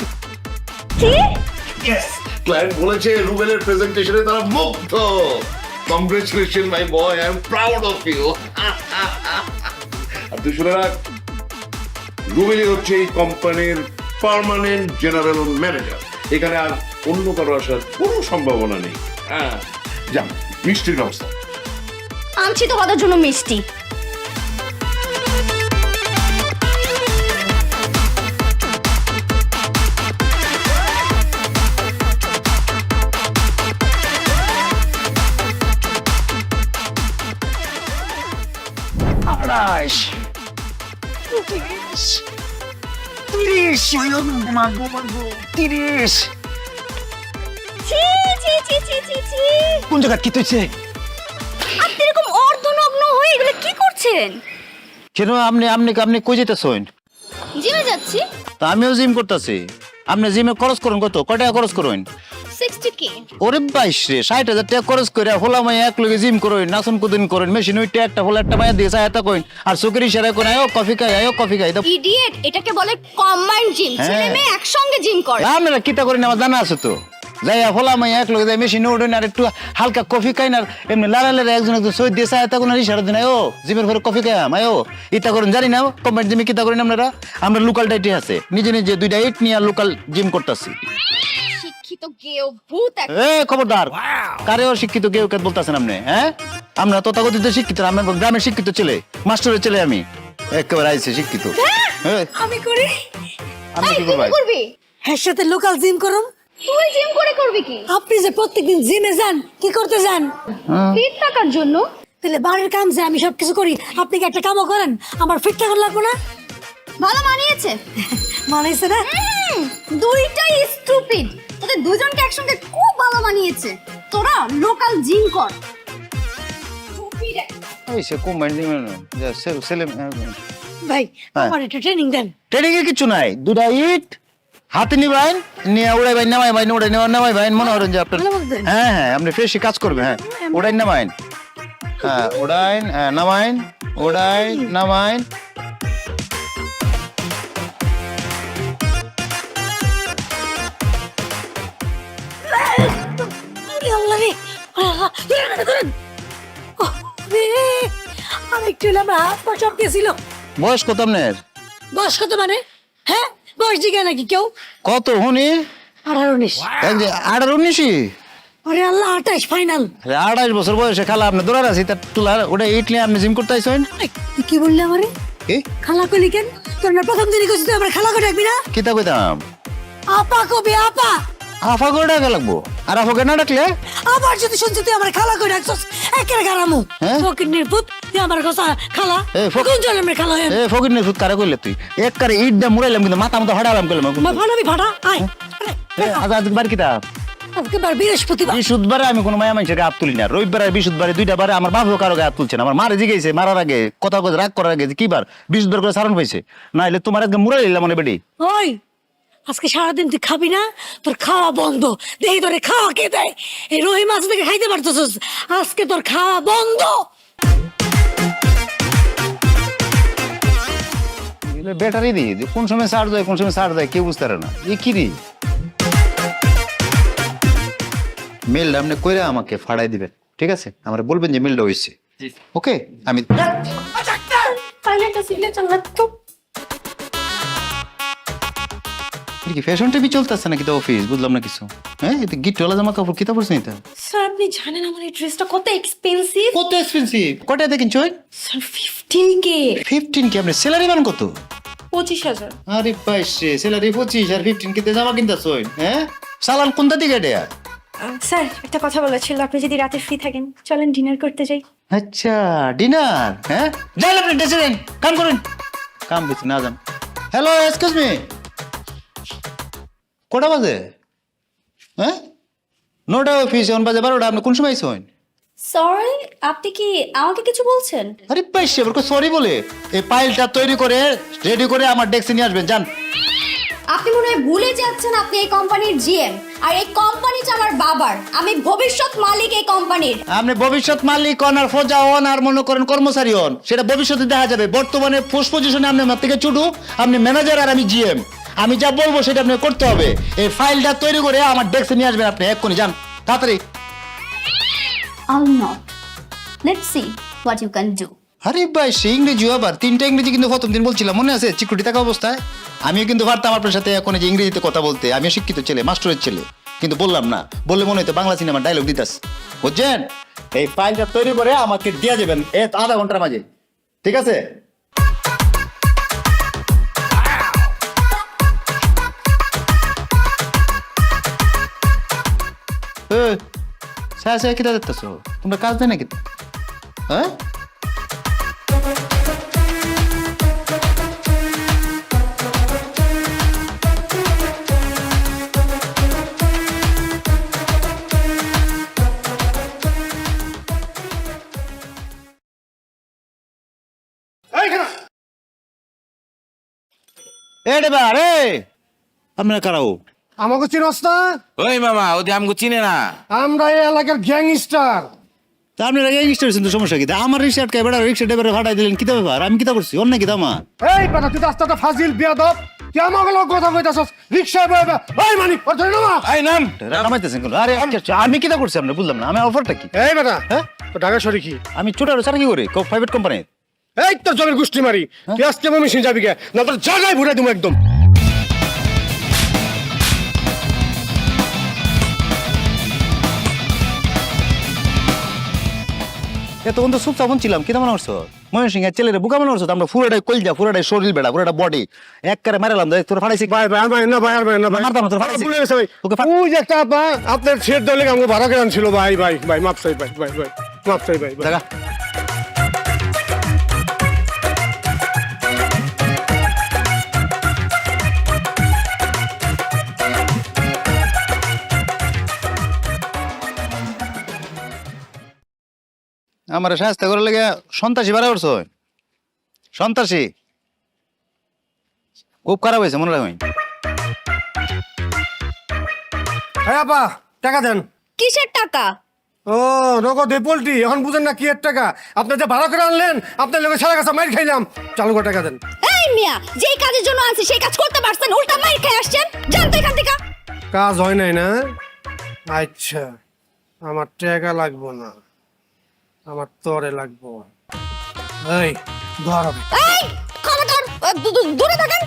ক্লায়েন্ট বলেছে রুবেলের প্রেজেন্টেশনে তারা মুগ্ধ। Congratulation my boy, I am proud of you. আর তুই শুনে রাখ, রুবেলই হচ্ছে এই কোম্পানির পার্মানেন্ট জেনারেল ম্যানেজার। এখানে আর অন্য কারো আসার কোনো সম্ভাবনা নেই। হ্যাঁ, যা মিষ্টির ব্যবস্থা।
আনছি তোমাদের জন্য মিষ্টি। ছি ছি ছি ছি ছি ছি।
কোন জায়গা কি তুইছে?
আপনি এরকম অর্ধনগ্ন হয়ে এগুলো কি করছেন?
কেন আপনি আপনি আপনি কই যেতেছেন?
জিমে যাচ্ছি।
তা আমিও জিম করতেছি। আপনি জিমে খরচ করুন কত? কয় টাকা খরচ করুন?
60k।
ওরে 22 রে, 60,000 টাকা খরচ করে হোলা মাই এক লগে জিম করুন, নাচন কুদিন করুন, মেশিন উইটে একটা হোলা একটা মায়া দিয়ে চায় তা কইন, আর চোখের ইশারা কোন আয়ো কফি খাই, আয়ো কফি খাই। তো
ইডিয়েট, এটাকে বলে কম্বাইন্ড জিম।
হ্যাঁ।
ছেলে মেয়ে একসঙ্গে জিম করে।
আপনারা কিতা করেন আমার জানা আছে তো। যাই হোলা মাই এক লগে যাই মেশিন উঠুন, আর একটু হালকা কফি খাই, আর এমনি লাড়ালে একজন একজন সই দিয়ে চায় তা কোন ইশারা দিন, আয়ো জিমের পরে কফি খাই আয়ো ইতা করুন। জানি না কম্বাইন্ড জিমে কিতা করেন আপনারা। আমরা লোকাল ডাইটে আছে, নিজে নিজে 2টা ইট নিয়ে লোকাল জিম করতেছি।
শিক্ষিত গেও ভূত এক।
এ খবরদার, কারেও শিক্ষিত কেউ কে বলতেছেন আপনি? হ্যাঁ, আমরা তথাকথিত শিক্ষিত, আমরা গ্রামের শিক্ষিত ছেলে, মাস্টারের ছেলে। আমি একেবারে আইছে শিক্ষিত। হ্যাঁ,
আমি করি।
আপনি কি
তুই
করবেন?
করবি?
হ্যাঁ, সাথে লোকাল জিম করুম।
তুই জিম করে করবি কি?
আপনি যে প্রত্যেকদিন জিমে যান, কি করতে যান?
ফিট থাকার জন্য।
তাহলে বাড়ির কাম যে আমি সবকিছু করি, আপনি কি একটা কামও করেন? আমার ফিট থাকা লাগবে না?
ভালো মানিয়েছে।
মানাইছে না?
দুইটাই স্টুপিড। তোদের দুজনকে একসঙ্গে খুব ভালো মানিয়েছে। তোরা লোকাল জিম কর। Stupid একটা।
এই সে কম্বাইন্ড জিম যে ছেলে।
ভাই,
হ্যাঁ।
আমার একটা ট্রেনিং দেন।
ট্রেনিং এ কিছু নাই, 2টা ইট হাতে নিবেন, নিয়ে উড়াই বাইন নামাই বাইন, উড়াই নামাই বাইন, মনে করেন যে আপনার।
ভালো বলতেন।
হ্যাঁ হ্যাঁ, আপনি ফ্রেশই কাজ করবেন। হ্যাঁ, উড়াই নামাইন, হ্যাঁ উড়াইন, হ্যাঁ নামাইন, উড়াই নামাইন।
আরে আল্লাহ রে, আল্লাহ, ধরেন। ওহ, রে, আমি একটু হলে আমার হাত পা সব গেছিল।
বয়স কত আপনার?
বয়স কত মানে? হ্যাঁ, বয়স জিজ্ঞাসা নাকি কেউ?
কত হুনি?
18-19।
18-19?
আরে আল্লাহ, 28 ফাইনাল।
28 বছর বয়সে খালা আপনি দৌড়ার আছি, তার তুলা ওটা ইটলি আপনি জিম করতে আইছেন?
তুই কি বললি আমারে?
কি
খালা কইলি কেন? তোর না প্রথম দিনই কইছিস তুই আমার খালা করে ডাকবি না?
কিতা কইতাম?
আপা কবি আপা।
আফা করে ডাকা লাগবো, আর আফাকে না ডাকলে?
আবার যদি শুনছি তুই আমার খালা করে ডাকছস, একের গারামু।
হ্যাঁ?
ফকির পুত, তুই আমার কথা খালা।
এই
কোন জন্মের খালা হয়?
এ ফকির নে সুদ কারে কইলে তুই? এক কারে ইট দা মুড়াইলাম, কিন্তু মাথা মতো হাড়ালাম কইলাম।
মা ফানাবি ফাটা, আয়।
আজ আজ বার কিতা?
আজকে বার বৃহস্পতিবার।
বৃহস্পতিবারে আমি কোনো মায়া মানুষের হাত তুলি না। রবিবার আর বৃহস্পতিবারে 2টা বারে আমার বাপও কারো গায়ে হাত তুলছে না। আমার মারে জিগেছে মারার আগে, কথা কথা রাগ করার আগে, যে কি বার বৃহস্পতিবার করে সারণ পাইছে, না হলে তোমার আজকে মুড়াই নিলাম মানে বেডি।
ওই, আজকে সারাদিন তুই খাবি না, তোর খাওয়া বন্ধ। দেখি তোরে খাওয়া কে দেয়? এই রহিম মাছ থেকে খাইতে পারতেছস, আজকে তোর খাওয়া বন্ধ।
ব্যাটারি দি কোন সময় চার্জ হয়, কোন সময় চার্জ হয় কেউ বুঝতে পারে না। এ কি রে? মেলটা আপনি কইরা আমাকে ফাড়াই দিবেন, ঠিক আছে? আমার বলবেন যে মেলটা হইছে। ওকে, আমি
ফাইনালটা সিগনেচার না তো।
কি ফ্যাশন টিভি চলতেছে নাকি তো অফিস? বুঝলাম না কিছু। হ্যাঁ, এটা গিটওয়ালা জামা কাপড় কিতা পরছেন এটা?
স্যার, আপনি জানেন আমার এই ড্রেসটা কত এক্সপেন্সিভ?
কত এক্সপেন্সিভ? কয়টা দেখেন চই?
Sir 15k।
15 কি? আপনি স্যালারি মান কত?
25,000।
আরে 22 রে, স্যালারি 25 আর 15 কে জামা কিনতাছই? হ্যাঁ, সালান কোনটা দিকে এটা?
স্যার, একটা কথা বলা ছিল, আপনি যদি রাতে ফ্রি থাকেন চলেন ডিনার করতে যাই।
আচ্ছা, ডিনার। হ্যাঁ, যান আপনি ডেসে যান, কাম করেন। কাম কিছু না যান। হ্যালো, এক্সকিউজ মি, কটা বাজে? হ্যাঁ, 9টা অফিস, এখন বাজে 12টা। আপনি কোন সময় আইছেন?
সরি, আপনি কি আমাকে কিছু বলছেন?
আরে পাইছে বলকো সরি বলে। এই ফাইলটা তৈরি করে রেডি করে আমার ডেস্কে নিয়ে আসবেন, যান।
আপনি মনে হয় ভুলে যাচ্ছেন আপনি এই কোম্পানির জিএম। আর এই কোম্পানিটা আমার বাবার, আমি ভবিষ্যৎ মালিক এই কোম্পানির।
আপনি ভবিষ্যৎ মালিক হন আর ফোজা হন আর মনে করেন কর্মচারী হন, সেটা ভবিষ্যতে দেখা যাবে। বর্তমানে পোস্ট পজিশনে আপনি আমার থেকে ছোট, আপনি ম্যানেজার আর আমি জিএম। আমি যা বলবো সেটা আপনি করতে হবে। এই ফাইলটা তৈরি করে আমার ডেস্কে নিয়ে আসবেন আপনি, এক্ষুনি যান তাড়াতাড়ি।
I'll not. Let's see what you can do.
আরে ভাই, সে ইংরেজি আবার 3টা ইংরেজি কিন্তু প্রথম দিন বলছিলাম, মনে আছে? চিকুটি থাকা অবস্থায় আমিও কিন্তু পারতাম আপনার সাথে এখন যে ইংরেজিতে কথা বলতে। আমিও শিক্ষিত ছেলে, মাস্টারের ছেলে, কিন্তু বললাম না। বললে মনে হতো বাংলা সিনেমার ডায়লগ দিতাস, বুঝছেন? এই ফাইলটা তৈরি করে আমাকে দিয়ে যাবেন এই আধা ঘন্টার মাঝে, ঠিক আছে? সায়া কিতা দেখতেছো? তোমরা কাজ দেয় না কিন্তু, হ্যাঁ? আপনারা কারাও
আমাকে চিনস না?
ওই মামা ওদি আমগো চিনে না।
আমরা এই এলাকার গ্যাংস্টার।
তা আপনি রেজিস্টার হয়েছেন তো, সমস্যা কি? আমার রিক্সা আটকায় বেড়া, রিক্সা ড্রাইভারে ভাড়াই দিলেন, কিতা ব্যাপার? আমি কিতা করছি? অন্য কিতা আমার?
এই বেটা, তুই রাস্তাটা ফাজিল বিয়াদব, তুই আমাকে লোক কথা কইতাছস। রিকশায় বইবে ওই মানিক ওর ধরে নামা।
এই নাম নামাইতেছেন কেন? আরে আমি কিতা করছি? আপনি বুঝলাম না, আমি অফারটা কি?
এই বেটা, হ্যাঁ তো ঢাকা শরী কি?
আমি ছোট আর কি করি প্রাইভেট কোম্পানি।
এই তোর জমির গুষ্টি মারি, তুই আজকে মমিসিং যাবি কে? না তোর জায়গায় ভরে দিমু একদম।
এতক্ষণ তো চুপচাপ ছিলাম, কিতা মনে করছো? ময়ূর সিং এর ছেলেরে বুকা মনে করছো? আমরা পুরোটাই কলজা, পুরোটাই শরীর বেড়া, পুরোটা বডি এক করে মারালাম। তোর ফাড়াইছি
ভাই ভাই ভাই না ভাই, আর ভাই না ভাই,
মারতাম না, তোর ফাড়াইছি।
ভুলে গেছে ভাই।
ওকে
ওই যে একটা আপা আপনার ছেড় দলে আমাকে ভাড়া করে আনছিল। ভাই ভাই ভাই মাপ চাই ভাই, ভাই ভাই মাপ চাই ভাই।
দেখা আমার সাহায্য করার লেগে সন্ত্রাসী ভাড়া করছো? সন্ত্রাসী খুব খারাপ হয়েছে, মনে রাখবেন।
হ্যাঁ আপা, টাকা দেন।
কিসের টাকা?
ও নগদ পোল্ট্রি, এখন বুঝেন না কি এর টাকা? আপনি যে ভাড়া করে আনলেন, আপনার লোকের সারা কাছে মাইর খাইলাম। চালু করে টাকা দেন।
এই মিয়া, যেই কাজের জন্য আনছি সেই কাজ করতে পারছেন, উল্টা মাইর খেয়ে আসছেন। যান তো এখান থেকে।
কাজ হয় নাই না? আচ্ছা, আমার টাকা লাগবো না, আমার তরে লাগবো। এই ধর,
এই খবরদার, দূরে থাকেন।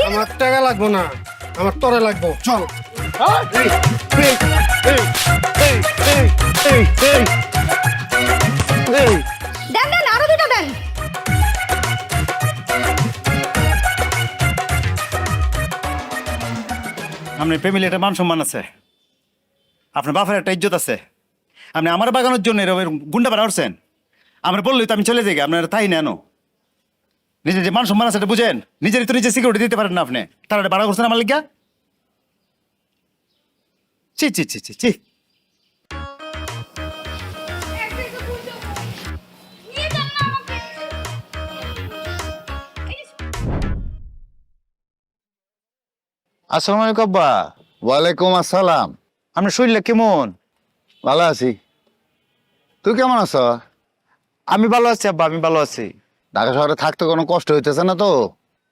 আমার টাকা লাগবো না, আমার তরে লাগবো। চল। এই, এই, এই, এই, এই, এই, এই, এই।
দেন দেন, আরো দুটো দেন।
আপনার ফ্যামিলি একটা মান সম্মান আছে, আপনার বাপের একটা ইজ্জত আছে। আপনি আমার বাগানোর জন্য এরকম গুন্ডা ভাড়া করছেন। আমরা বললেই তো আমি চলে যাই, আপনার তাই নেন। নিজের যে মান সম্মান আছে এটা বুঝেন। নিজেরই তো নিজে সিকিউরিটি দিতে পারেন না আপনি, তারা ভাড়া করছেন আমার লিগা। ছি ছি ছি ছি ছি। আসসালামু আলাইকুম আব্বা।
ওয়ালাইকুম আসসালাম।
আপনার শরীরটা কেমন?
ভালো আছি, তুই কেমন আছ?
আমি ভালো আছি আব্বা, আমি ভালো আছি।
ঢাকা শহরে থাকতে কোনো কষ্ট হইতেছে না তো?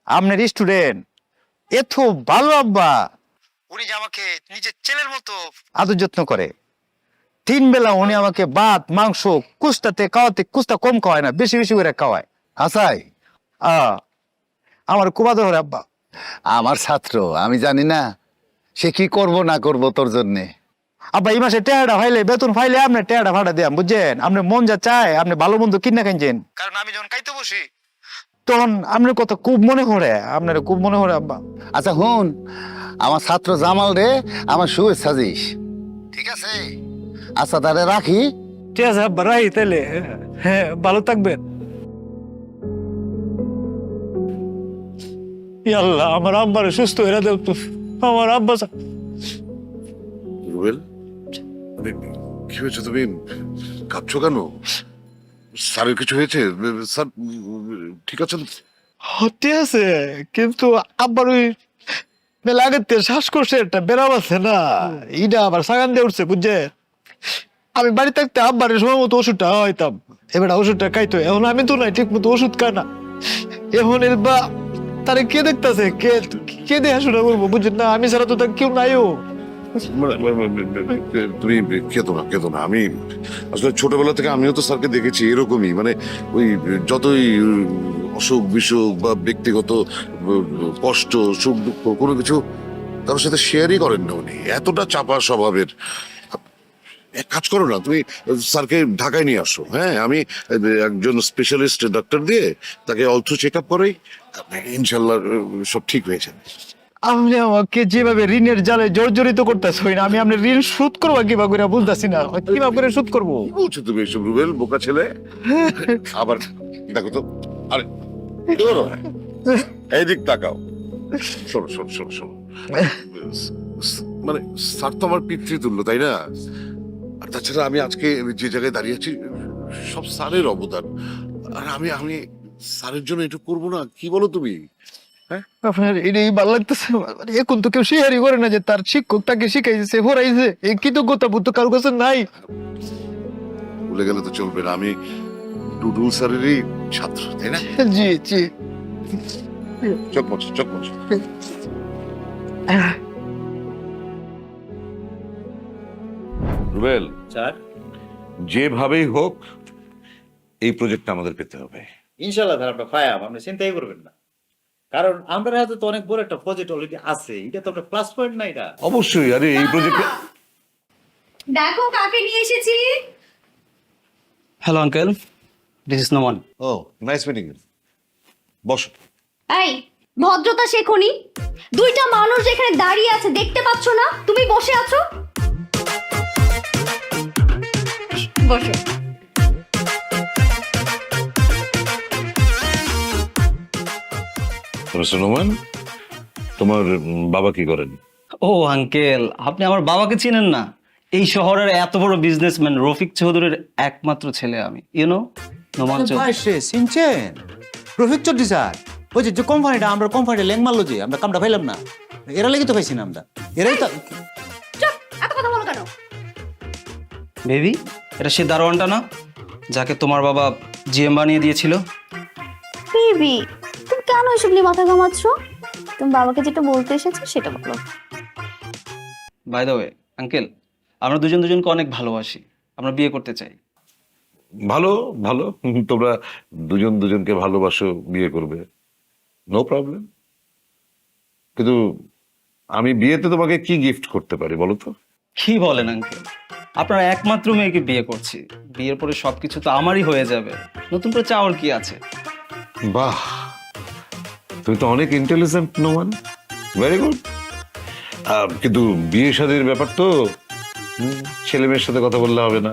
আপনার স্টুডেন্ট এত ভালো আব্বা, উনি যে আমাকে নিজের ছেলের মতো আদর যত্ন করে। 3 বেলা উনি আমাকে ভাত মাংস কুস্তাতে খাওয়াতে, কুস্তা কম খাওয়ায় না, বেশি বেশি করে খাওয়ায়।
আসাই
আমার খুব আদর করে আব্বা।
আমার ছাত্র, আমি জানি না সে কি করব না করব তোর জন্যে।
আব্বা এই মাসে টেয়াটা ফাইলে, বেতন ফাইলে আপনার টেয়াটা ভাড়া দিয়াম, বুঝছেন? আপনার মন যা চায় আপনি ভালো মন্দ কিনা খাইছেন। কারণ আমি যখন খাইতে বসি তখন আপনার কথা খুব মনে পড়ে, আপনার খুব মনে পড়ে আব্বা।
আচ্ছা হুন, আমার ছাত্র জামাল রে আমার শুভেচ্ছা দিস, ঠিক আছে? আচ্ছা তাহলে রাখি।
ঠিক আছে আব্বা, রাই তাহলে। হ্যাঁ, ভালো থাকবেন। ই আল্লাহ, আমার আব্বারে সুস্থ হয়ে দেব তো। আমার আব্বা
রুবেল, কি হয়েছে? তুমি কাঁদছো কেন? স্যারের কিছু হয়েছে? স্যার ঠিক আছেন?
হতে আছে, কিন্তু আব্বার ওই মেলা আগের থেকে শ্বাসকষ্টে একটা বেরাম আছে না, এইটা আবার সাগান দিয়ে উঠছে বুঝছে। আমি বাড়ি থাকতে আব্বারের সময় মতো ওষুধটা হইতাম, এবার ওষুধটা খাইতো, এখন আমি তো নাই ঠিক মতো ওষুধ খাই না। এখন এর বা তারে কে দেখতেছে, কে কে দেখাশোনা করবো বুঝছেন না, আমি ছাড়া তো তার কেউ নাইও।
তুমি কেতো না। আমি আসলে ছোটবেলা থেকে আমিও তো স্যারকে দেখেছি এরকমই, মানে ওই যতই অসুখ বিসুখ বা ব্যক্তিগত কষ্ট সুখ দুঃখ কোনো কিছু কারোর সাথে শেয়ারই করেন না উনি, এতটা চাপা স্বভাবের। এক কাজ করো না, তুমি স্যারকে ঢাকায় নিয়ে আসো। হ্যাঁ, আমি একজন স্পেশালিস্ট ডাক্তার দিয়ে তাকে অল্থ চেক আপ করাই, ইনশাল্লাহ সব ঠিক হয়ে যাবে।
আপনি আমাকে যেভাবে ঋণের জালে জর্জরিত করতেছেন, আমি আপনার ঋণ শোধ করবো কিভাবে করে বুঝতেছি না, কিভাবে করে শোধ করবো।
কি বলছো তুমি এসব রুবেল, বোকা ছেলে? আবার দেখো তো, আরে ধরো, এইদিক তাকাও, শোনো শোনো শোনো শোনো, মানে স্যার তো আমার পিতৃতুল্য, তাই না? আর তাছাড়া আমি আজকে যে জায়গায় দাঁড়িয়ে আছি সব স্যারের অবদান, আর আমি স্যারের জন্য এটা করবো না, কি বলো তুমি?
আপনার এটাই ভালো লাগতেছে, এখন তো কেউ শেয়ারই করে না যে তার শিক্ষক তাকে শিখাইছে পড়াইছে, এই কৃতজ্ঞতা বোধ তো কারোর কাছে নাই।
ভুলে গেলে তো চলবে না, আমি টুডুল স্যারেরই ছাত্র, তাই না?
জি জি।
চোখ মোছো, চোখ মোছো। রুবেল
স্যার,
যেভাবেই হোক এই প্রজেক্টটা আমাদের পেতে হবে।
ইনশাল্লাহ স্যার, আপনার ফায়াম, আপনি চিন্তাই করবেন না, কারণ আমাদের হাতে তো অনেক বড় একটা প্রজেক্ট অলরেডি আছে, এটা তো একটা প্লাস পয়েন্ট না এটা।
অবশ্যই, আরে এই প্রজেক্টে
দেখো কাকে নিয়ে এসেছি।
Hello uncle, this is Noman.
Oh nice meeting you, বসো।
এই ভদ্রতা শেখনি, দুইটা মানুষ যেখানে দাঁড়িয়ে আছে দেখতে পাচ্ছ না, তুমি বসে আছো। বসো।
নোমান, তোমার বাবা কি করেন?
ও আঙ্কেল, আপনি আমার বাবাকে চিনেন না? এই শহরের এত বড় বিজনেসম্যান রফিক চৌধুরীর একমাত্র ছেলে আমি, ইউনো নোমান চৌধুরী।
চিনছেন রফিক চৌধুরী স্যার? ওই যে কোম্পানিটা, আমরা কোম্পানিটা ল্যাং মারলো যে, আমরা কামটা পাইলাম না, এরা লেগে তো পাইছি না আমরা, এরাই তো।
চুপ, এত কথা বলো কেন?
বেবি, এটা সে দারোয়ানটা না যাকে তোমার বাবা জিএম বানিয়ে দিয়েছিল?
বেবি, তুমি কেন এসব নিয়ে মাথা ঘামাচ্ছ? তুমি বাবাকে যেটা বলতে এসেছো সেটা বলো।
বাই দ্য ওয়ে আঙ্কেল, আমরা দুজনকে অনেক ভালোবাসি, আমরা বিয়ে করতে চাই।
ভালো ভালো, তোমরা দুজনকে ভালোবাসো, বিয়ে করবে, নো প্রবলেম। কিন্তু আমি বিয়েতে তোমাকে কি গিফট করতে পারি বলো তো?
কি বলেন আঙ্কেল, আপনার একমাত্র মেয়েকে বিয়ে করছি, বিয়ের পরে সবকিছু তো আমারই হয়ে যাবে, নতুন করে চাওয়ার কি আছে?
বাহ, তুমি তো অনেক ইন্টেলিজেন্ট নোমান, ভেরি গুড। কিন্তু বিয়ে শাদীর ব্যাপার তো ছেলে মেয়ের সাথে কথা বললে হবে না,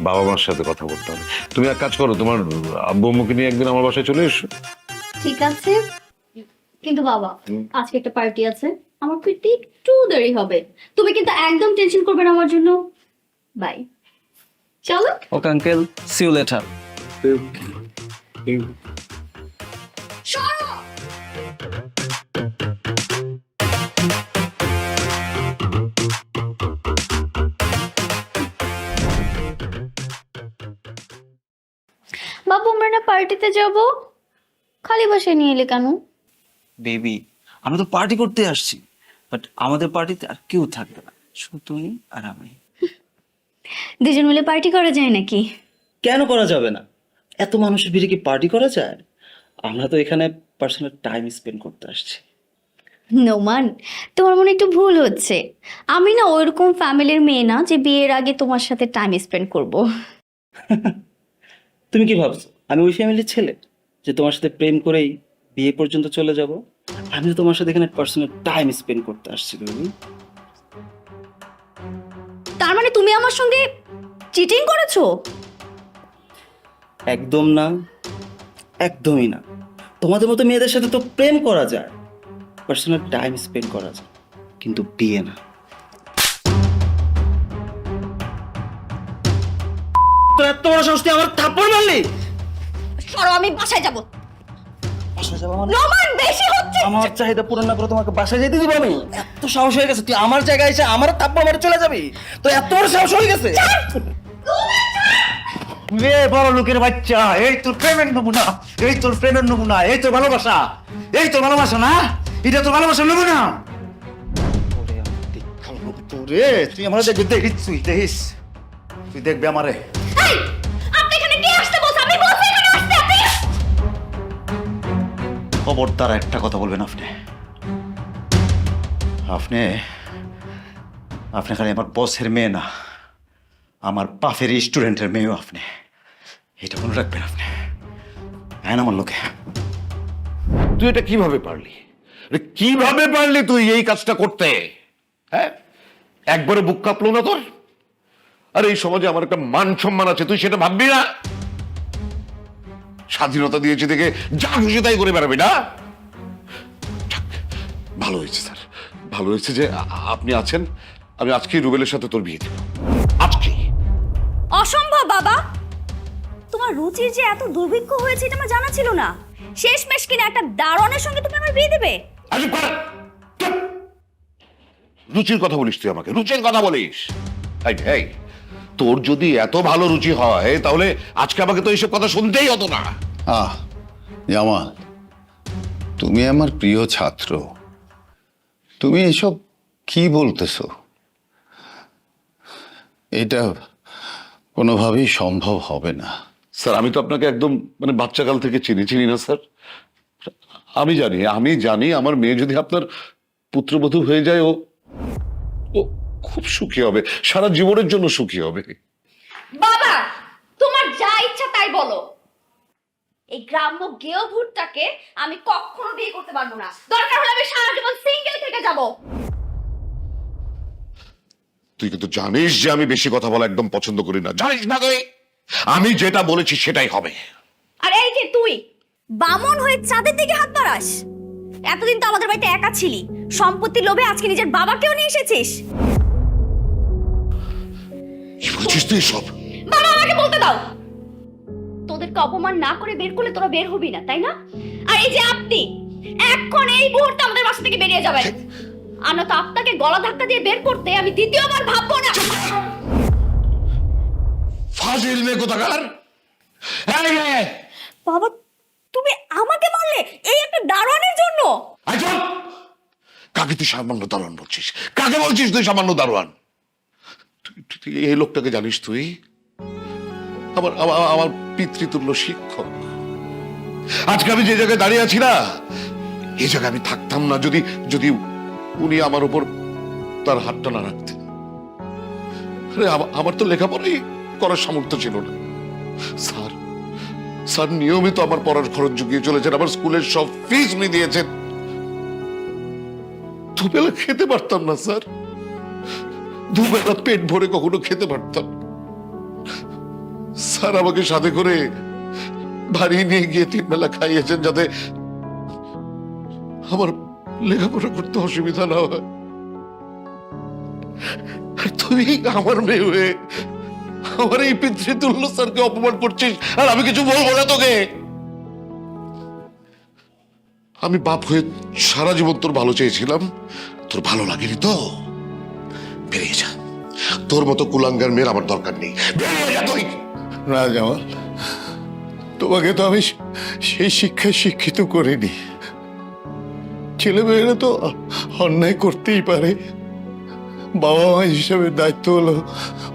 বাবা মার সাথে কথা বলতে হবে। তুমি এক কাজ করো, তোমার আব্বু আম্মুকে নিয়ে একদিন আমার বাসায় চলে এসো।
ঠিক আছে, কিন্তু বাবা আজকে একটা পার্টি আছে, আমার ফিরতে একটু দেরি হবে, তুমি কিন্তু একদম টেনশন করবে না আমার জন্য। বাই, চলো।
Okay uncle, see you later.
সরো। বাবু, আমরা না পার্টিতে যাব, খালি বসে নিয়ে এলে কেন?
বেবি, আমরা তো পার্টি করতে আসছি, বাট আমাদের পার্টিতে আর কেউ থাকবে না, শুধু তুমি আর আমি।
দুজন মিলে পার্টি করা যায় নাকি?
কেন করা যাবে না? এত মানুষের ভিড়ে কি পার্টি করা যায়? আমরা তো এখানে পার্সোনাল টাইম স্পেন্ড করতে আসছি।
নোমান, তোমার মনে একটু ভুল হচ্ছে, আমি না ওইরকম ফ্যামিলির মেয়ে না যে বিয়ের আগে তোমার সাথে টাইম স্পেন্ড করব।
তুমি কি ভাবছো আমি ওই ফ্যামিলির ছেলে যে তোমার সাথে প্রেম করেই বিয়ে পর্যন্ত চলে যাব? আমি তো তোমার সাথে এখানে পার্সোনাল টাইম স্পেন্ড করতে আসছি।
তার মানে তুমি আমার সঙ্গে চিটিং করেছো?
একদম না, একদমই না। তোমাদের মতো মেয়েদের সাথে তো প্রেম করা যায়, পার্সোনাল টাইম স্পেন্ড করা যায়, কিন্তু বিয়ে না। তো এত বড় সাহস তুই আমার থাপ্পড় মারলি?
সরো, আমি বাসায় যাব। নোমান বেশি হচ্ছে
আমার চাহিদা পূরণ না করে তোমাকে বাসায় যেতে দিব আমি? এত সাহস হয়ে গেছে তুই আমার জায়গায় এসে আমার তাপ্পা মারে চলে যাবি? তো এত বড় সাহস হয়ে গেছে?
রে বড় লোকের বাচ্চা, এই তোর প্রেমের নমুনা, এই তোর প্রেমের নমুনা, এই তোর ভালোবাসা, এই তোর ভালোবাসা না, এটা তোর ভালোবাসা নমুনা। তোরে তুই আমার দেখবি, দেখিস তুই দেখিস, তুই দেখবি আমারে।
এই আপনি এখানে কে আসতে বলছেন? আমি বলছি এখানে আসতে আপনি।
খবরদার একটা কথা বলবেন আপনি। আপনি আপনি খালি আমার বসের মেয়ে না, আমার বাপের স্টুডেন্টের মেয়েও আপনি, এটা মনে রাখবেন আপনি। হ্যাঁ আমার লোকে।
তুই এটা কিভাবে পারলি? কিভাবে পারলি তুই এই কাজটা করতে? হ্যাঁ, একবারে বুক কাঁপলো না তোর? আর এই সমাজে আমার একটা মান সম্মান আছে, তুই সেটা ভাববি না? স্বাধীনতা দিয়েছি দেখে যা খুশি তাই করে বেড়াবি না? যাক, ভালো হয়েছে স্যার, ভালো হয়েছে যে আপনি আছেন। আমি আজকেই রুবেলের সাথে তোর বিয়ে দেব, আজকেই।
অসম্ভব বাবা, তোমার রুচির যে এত দুর্ভিক্ষ হয়েছে এটা আমার জানা ছিল না। শেষমেশ কিনা একটা দারোয়ানের সঙ্গে তুমি আমার বিয়ে দেবে?
আরে পার, চুপ! রুচির কথা বলিস তুই আমাকে, রুচির কথা বলিস? এই, এই, তোর যদি এত ভালো রুচি হয় তাহলে আজকে আমাকে তো এইসব কথা শুনতেই হতো না।
জামাল, তুমি আমার প্রিয় ছাত্র, তুমি এসব কি বলতেছো? এটা কোনোভাবেই সম্ভব হবে না।
স্যার, আমি তো আপনাকে একদম মানে বাচ্চাকাল থেকে চিনি না স্যার। আমি জানি আমার মেয়ে যদি আপনার পুত্রবধূ হয়ে যায়, ও খুব সুখী হবে, সারা জীবনের জন্য সুখী হবে।
বাবা তোমার যা ইচ্ছা তাই বলো, এই গ্রাম্য গেও ভুট্টাকে আমি কখনো বিয়ে করতে পারবো না। দরকার হলে আমি সারা জীবন সিঙ্গেল থেকে যাব।
তুই কিন্তু জানিস যে আমি বেশি কথা বলা একদম পছন্দ করি না, জানিস না তুই? আমি যেটা বলেছি সেটাই হবে।
আর এই যে তুই বামন হয়ে চাঁদের দিকে হাত বাড়াস? এতদিন তো আমাদের বাড়িতে একা ছিলি, সম্পত্তির লোভে আজকে নিজের বাবাকেও নিয়ে এসেছিস।
কি বলছিস তুই সব?
বাবা আমাকে বলতে দাও। তোদেরকে অপমান না করে বের করলে তোরা বের হবি না, তাই না? আর এই যে আপনি এখন এই মুহূর্তে আমাদের বাসা থেকে বেরিয়ে যাবেন, আর না তো আপনাকে গলা ধাক্কা দিয়ে বের করতে আমি দ্বিতীয়বার ভাববো না।
ফাজিল মেয়ে কোথাকার!
বাবা তুমি আমাকে মারলে এই একটা দারোয়ানের জন্য?
কাকে তুই সামান্য দারোয়ান বলছিস? কাকে বলছিস তুই সামান্য দারোয়ান? তুই এই লোকটাকে জানিস? তুই আমার আমার আমার পিতৃতুল্য শিক্ষক। আজকে আমি যে জায়গায় দাঁড়িয়ে আছি না, এই জায়গায় আমি থাকতাম না যদি যদি উনি আমার উপর তার হাতটা না রাখতেন। আরে আমার তো লেখাপড়াই করার সামর্থ্য ছিল না। স্যার স্যার নিয়মিত আমার পড়ার খরচ জুগিয়ে চলেছেন, আমার স্কুলের সব ফিস উনি দিয়েছেন। দুবেলা খেতে পারতাম না স্যার, দুবেলা পেট ভরে কখনো খেতে পারতাম। স্যার আমাকে সাথে করে বাড়ি নিয়ে গিয়ে 3 বেলা খাইয়েছেন যাতে আমার লেখাপড়া করতে অসুবিধা না হয়। আর তুই আমার মেয়ে হয়ে আমার এই পিতৃতুল্য স্যারকে অপমান করছিস, আর আমি কিছু বলবো না তোকে? আমি বাপ হয়ে সারা জীবন তোর ভালো চেয়েছিলাম, তোর ভালো লাগেনি তো বেরিয়ে যা। তোর মতো কুলাঙ্গার মেয়ের আমার দরকার নেই, বেরিয়ে যা তুই।
না জামাল, তোমাকে তো আমি সেই শিক্ষায় শিক্ষিত করিনি। ছেলেমেয়েরা তো অন্যায় করতেই পারে, বাবা মা হিসাবে দায়িত্ব হলো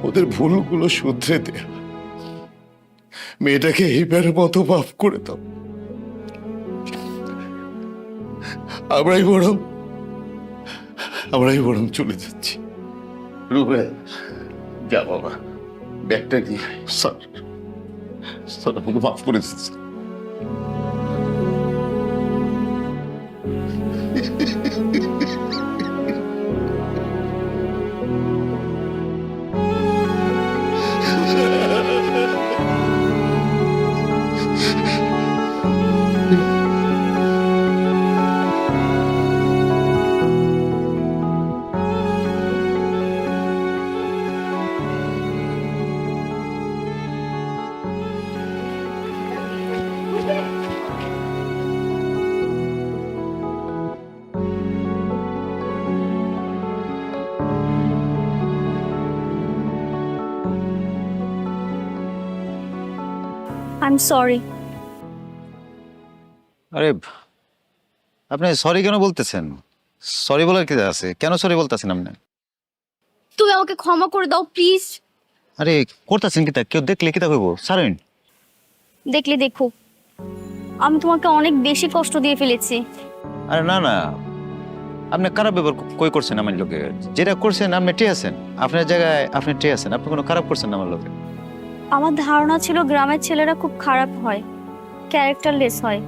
ওদের ভুলগুলো শুধরে দেয়া। মেয়েটাকে এইবারের মতো মাফ করে দাও। আমরাই বরং চলে যাচ্ছি। রুবেল, যা বাবা, ব্যাগটা নিয়ে আয়।
স্যার স্যার আমাকে মাফ করে দিচ্ছি।
I am sorry.
আরে আপনি সরি কেন বলতেছেন? সরি বলার কি আছে? কেন সরি বলতেছেন আপনি?
তুমি আমাকে ক্ষমা করে দাও প্লিজ।
আরে করতেছেন কি তা? কেউ দেখলে কি তা কইব? সারেন।
দেখলে দেখো, আমি তোমাকে অনেক বেশি কষ্ট দিয়ে ফেলেছি।
আরে না না, আপনি খারাপ ব্যবহার কই করছেন আমার লোকে? যেটা করছেন আপনি ঠিক আছেন, আপনার জায়গায় আপনি ঠিক আছেন, আপনি কোনো খারাপ করছেন না আমার লোকে।
আমার ধারণা ছিল গ্রামের ছেলেরা খুব খারাপ হয়, ক্যারেক্টারলেস হয়,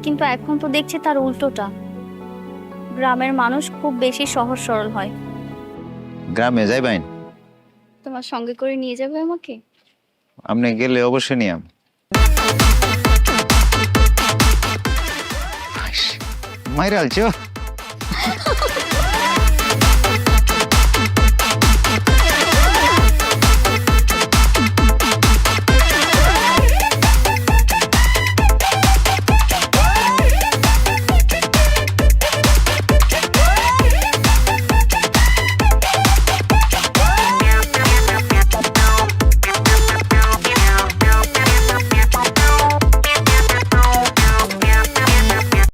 কিন্তু এখন তো দেখছি তার উল্টোটা। গ্রামের মানুষ খুব বেশি সহজ সরল হয়।
গ্রামে যাইবেন?
তোমার সঙ্গে করে নিয়ে যাবে আমাকে?
আপনি গেলে অবশ্যই নিয়াম। মাইরা আলছো